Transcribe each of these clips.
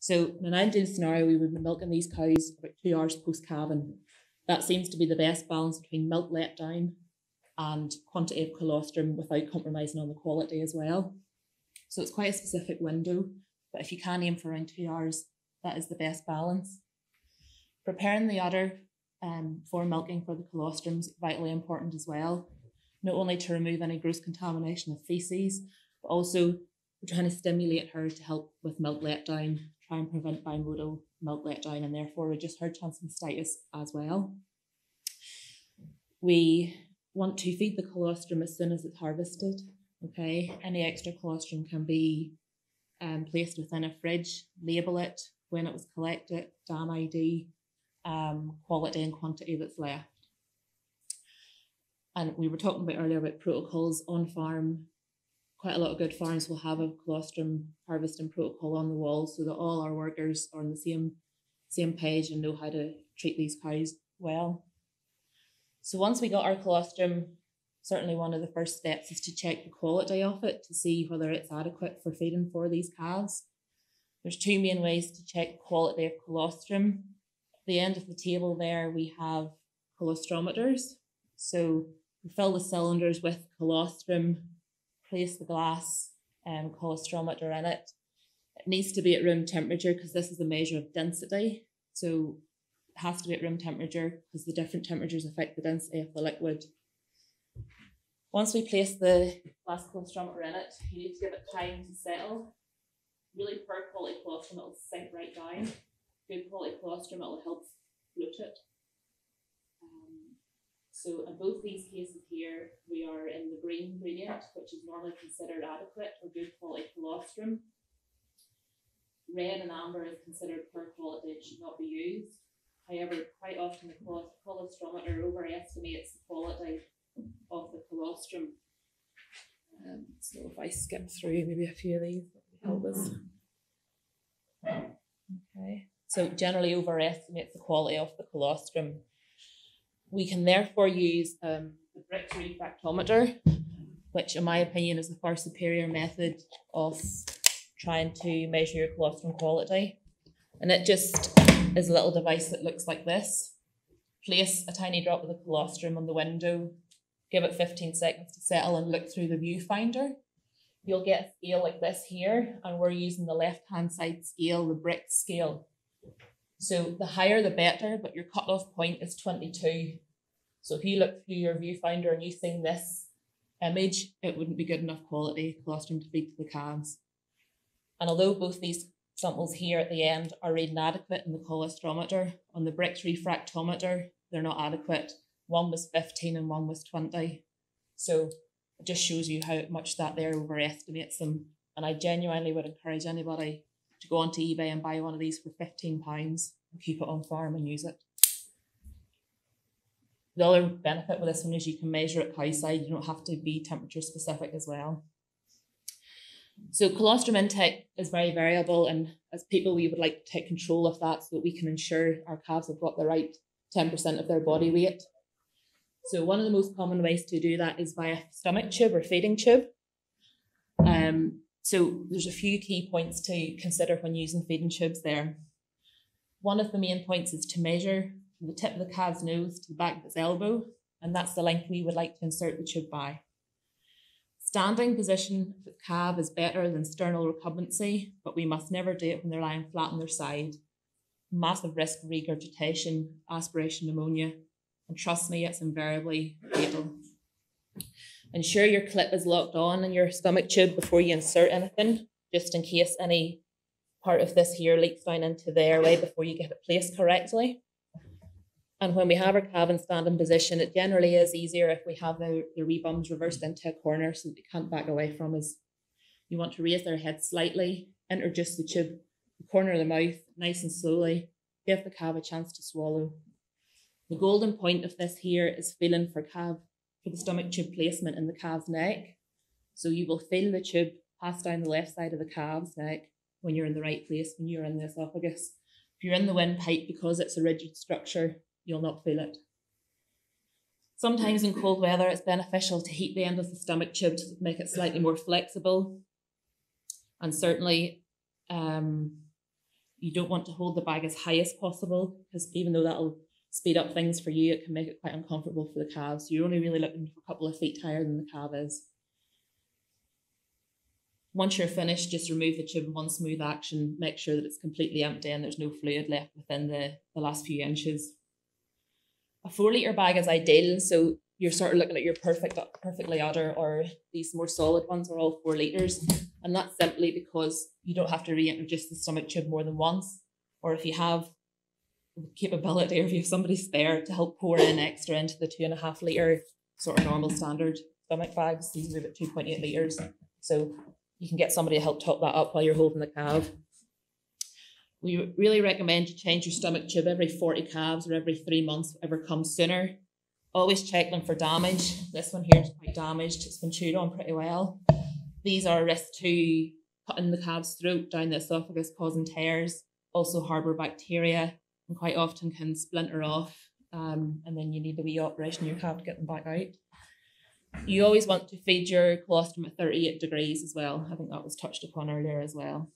So in an ideal scenario, we would be milking these cows about 2 hours post-calving. That seems to be the best balance between milk letdown and quantity of colostrum without compromising on the quality as well. So it's quite a specific window, but if you can aim for around 2 hours, that is the best balance. Preparing the udder for milking for the colostrum is vitally important as well, not only to remove any gross contamination of faeces, but also we're trying to stimulate her to help with milk letdown, try and prevent bimodal milk letdown, and therefore reduce her chance of mastitis as well. We want to feed the colostrum as soon as it's harvested. Okay, any extra colostrum can be placed within a fridge, label it, when it was collected, dam ID, quality and quantity that's left. And we were talking about earlier about protocols on farm. Quite a lot of good farms will have a colostrum harvesting protocol on the wall so that all our workers are on the same page and know how to treat these cows well. So once we got our colostrum, certainly one of the first steps is to check the quality of it to see whether it's adequate for feeding for these calves. There's two main ways to check the quality of colostrum. At the end of the table there, we have colostrometers. So we fill the cylinders with colostrum, place the glass colostrometer in it. It needs to be at room temperature because this is a measure of density. So it has to be at room temperature because the different temperatures affect the density of the liquid. Once we place the glass colostrometer in it, you need to give it time to settle. Really poor quality colostrum, it'll sink right down. Good quality colostrum, it'll help float it. So in both these cases here, we are in the green gradient, which is normally considered adequate or good quality colostrum. Red and amber is considered poor quality, it should not be used. However, quite often the colostrometer overestimates the quality of the colostrum. So if I skip through maybe a few of these, that will help us. Okay, so generally overestimates the quality of the colostrum. We can therefore use the Brix refractometer, which in my opinion is the far superior method of trying to measure your colostrum quality. And it just is a little device that looks like this. Place a tiny drop of the colostrum on the window, give it 15 seconds to settle and look through the viewfinder. You'll get a scale like this here, and we're using the left-hand side scale, the Brix scale. So the higher the better, but your cutoff point is 22. So if you look through your viewfinder and you see this image, it wouldn't be good enough quality colostrum to feed to the calves. And although both these samples here at the end are reading adequate in the colostrometer, on the Brix refractometer, they're not adequate. One was 15 and one was 20. So it just shows you how much that there overestimates them. And I genuinely would encourage anybody to go onto eBay and buy one of these for £15 and keep it on farm and use it. The other benefit with this one is you can measure it cow side. You don't have to be temperature specific as well. So colostrum intake is very variable, and as people we would like to take control of that so that we can ensure our calves have got the right 10% of their body weight. So one of the most common ways to do that is via stomach tube or feeding tube. So there's a few key points to consider when using feeding tubes there. One of the main points is to measure from the tip of the calf's nose to the back of its elbow, and that's the length we would like to insert the tube by. Standing position of the calf is better than sternal recumbency, but we must never do it when they're lying flat on their side. Massive risk of regurgitation, aspiration pneumonia, and trust me, it's invariably fatal. Ensure your clip is locked on in your stomach tube before you insert anything, just in case any part of this here leaks down into the airway before you get it placed correctly. And when we have our calf in standing position, it generally is easier if we have their wee bums reversed into a corner so that they can't back away from us. You want to raise their head slightly, introduce the tube, the corner of the mouth, nice and slowly, give the calf a chance to swallow. The golden point of this here is feeling for the stomach tube placement in the calf's neck. So you will feel the tube pass down the left side of the calf's neck when you're in the right place, when you're in the esophagus. If you're in the windpipe, because it's a rigid structure, you'll not feel it. Sometimes in cold weather, it's beneficial to heat the end of the stomach tube to make it slightly more flexible. And certainly You don't want to hold the bag as high as possible, because even though that'll speed up things for you, it can make it quite uncomfortable for the calves. So you're only really looking for a couple of feet higher than the calf is. Once you're finished, just remove the tube in one smooth action. Make sure that it's completely empty and there's no fluid left within the last few inches. A 4 litre bag is ideal, so you're sort of looking at your perfectly udder, or these more solid ones are all 4 litres. And that's simply because you don't have to reintroduce the stomach tube more than once. Or if you have the capability, or if you have somebody spare to help pour in extra into the 2.5 litre sort of normal standard stomach bags, these are about 2.8 litres. So you can get somebody to help top that up while you're holding the calf. We really recommend you change your stomach tube every 40 calves or every 3 months, whatever comes sooner. Always check them for damage. This one here is quite damaged. It's been chewed on pretty well. These are a risk to cutting the calf's throat down the esophagus, causing tears, also harbour bacteria, and quite often can splinter off. And then you need a wee operation in your calf to get them back out. You always want to feed your colostrum at 38 degrees as well. I think that was touched upon earlier as well.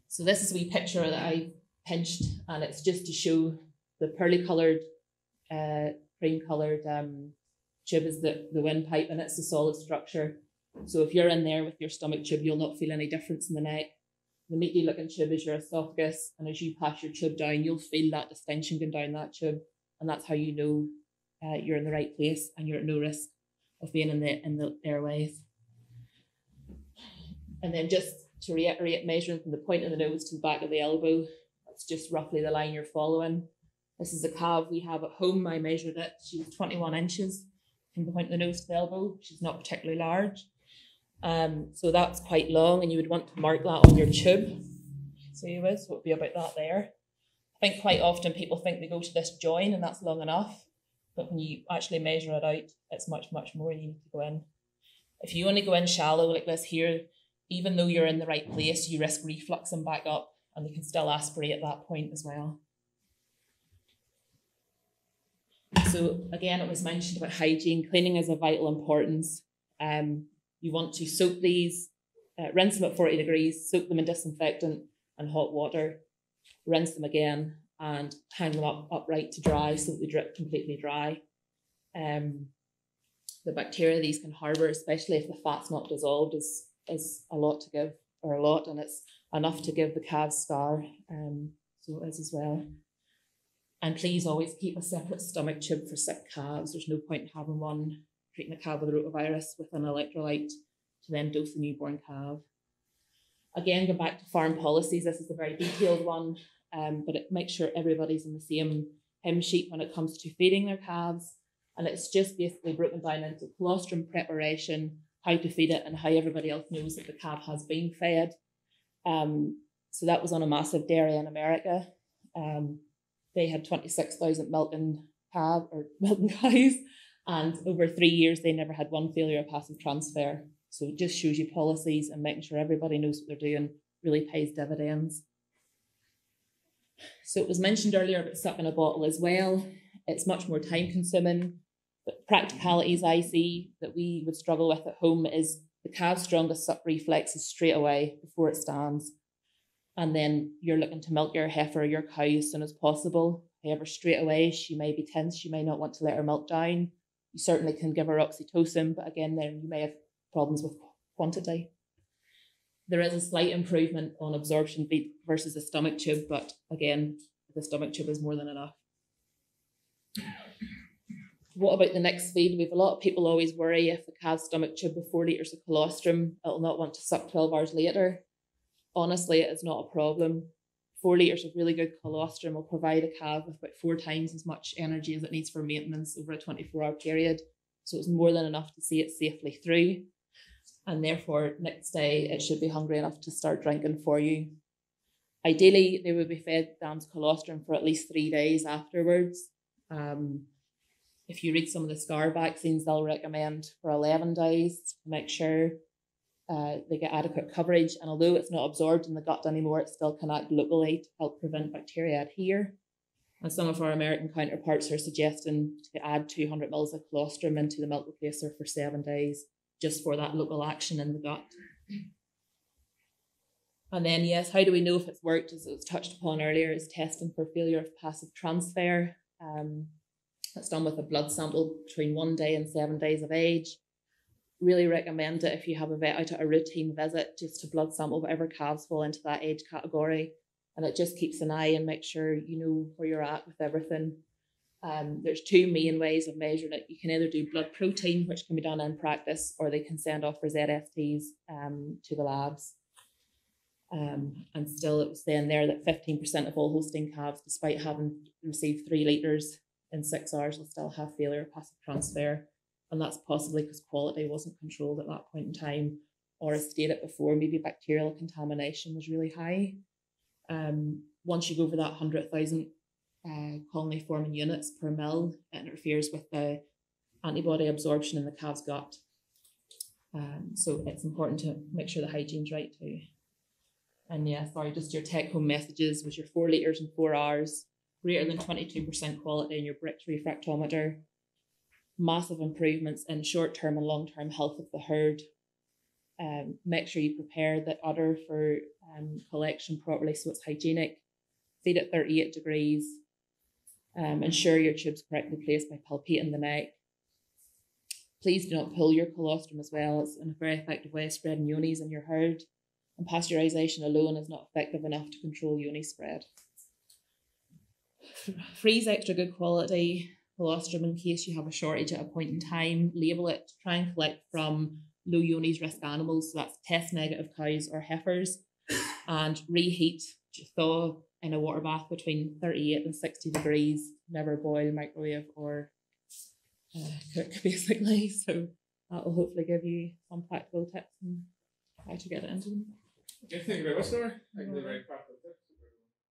So this is a wee picture that I pinched, and it's just to show the pearly coloured, cream coloured tube is the windpipe, and it's a solid structure. So if you're in there with your stomach tube, you'll not feel any difference in the neck. The meaty looking tube is your esophagus, and as you pass your tube down, you'll feel that distension going down that tube, and that's how you know you're in the right place and you're at no risk of being in the airways. And then just to reiterate, measuring from the point of the nose to the back of the elbow, that's just roughly the line you're following. This is a calf we have at home. I measured it. She was 21 inches from the point of the nose to the elbow. She's not particularly large. So that's quite long, and you would want to mark that on your tube. So you would, so it would be about that there. I think quite often people think they go to this join and that's long enough, but when you actually measure it out, it's much, much more you need to go in. If you only go in shallow like this here, even though you're in the right place, you risk refluxing back up, and they can still aspirate at that point as well. So again, it was mentioned about hygiene. Cleaning is of vital importance. You want to soak these, rinse them at 40 degrees, soak them in disinfectant and hot water, rinse them again, and hang them up upright to dry so that they drip completely dry. The bacteria these can harbour, especially if the fat's not dissolved, is a lot to give, or a lot, and it's enough to give the calves scar, so it is as well. And please always keep a separate stomach tube for sick calves. There's no point in having one, treating a calf with a rotavirus with an electrolyte to then dose the newborn calf. Again, go back to farm policies. This is a very detailed one, but it makes sure everybody's in the same hymn sheet when it comes to feeding their calves. And it's just basically broken down into colostrum preparation, how to feed it, and how everybody else knows that the calf has been fed. So that was on a massive dairy in America. They had 26,000 milking cows, and over 3 years they never had one failure of passive transfer. So it just shows you policies, and making sure everybody knows what they're doing really pays dividends. So it was mentioned earlier about sucking a bottle as well. It's much more time consuming, but practicalities I see that we would struggle with at home is the calf's strongest suck reflex is straight away before it stands. And then you're looking to milk your heifer or your cow as soon as possible. However, straight away, she may be tense. She may not want to let her milk down. You certainly can give her oxytocin, but again, then you may have problems with quantity. There is a slight improvement on absorption versus the stomach tube, but again, the stomach tube is more than enough. What about the next feed? We have a lot of people always worry if the calf's stomach tube with 4 litres of colostrum, it'll not want to suck 12 hours later. Honestly, it is not a problem. 4 litres of really good colostrum will provide a calf with about 4 times as much energy as it needs for maintenance over a 24-hour period. So it's more than enough to see it safely through. And therefore, next day, it should be hungry enough to start drinking for you. Ideally, they would be fed Dam's colostrum for at least 3 days afterwards. If you read some of the SCAR vaccines, they'll recommend for 11 days to make sure they get adequate coverage. And although it's not absorbed in the gut anymore, it still can act locally to help prevent bacteria adhere. And some of our American counterparts are suggesting to add 200 mils of colostrum into the milk replacer for 7 days, just for that local action in the gut. And then, yes, how do we know if it's worked? As it was touched upon earlier, is testing for failure of passive transfer. That's done with a blood sample between 1 day and 7 days of age. Really recommend it if you have a vet out at a routine visit, just to blood sample whatever calves fall into that age category. And it just keeps an eye and make sure you know where you're at with everything. There's two main ways of measuring it. You can either do blood protein, which can be done in practice, or they can send off for ZFTs to the labs. And still, it was saying there that 15% of all Holstein calves, despite having received 3 litres in 6 hours, will still have failure of passive transfer. And that's possibly because quality wasn't controlled at that point in time, or as stated before, maybe bacterial contamination was really high. Once you go over that 100,000 colony forming units per mil, it interferes with the antibody absorption in the calf's gut. So it's important to make sure the hygiene's right too. And yeah, sorry, just your take-home messages was your 4 litres in 4 hours, greater than 22% quality in your Brix refractometer, massive improvements in short-term and long-term health of the herd. Make sure you prepare the udder for collection properly so it's hygienic. Feed at 38 degrees. Ensure your tube's correctly placed by palpating the neck. Please do not pull your colostrum as well. It's a very effective way of spreading yonis in your herd. And pasteurisation alone is not effective enough to control yoni spread. Freeze extra good quality colostrum in case you have a shortage at a point in time. Label it. Try and collect from low yonis risk animals, so that's test negative cows or heifers, and reheat, thaw in a water bath between 38 and 60 degrees. Never boil, microwave, or cook, basically. So that will hopefully give you some practical tips on how to get it into them. Okay, thank you very much, Laura. Thank you very much.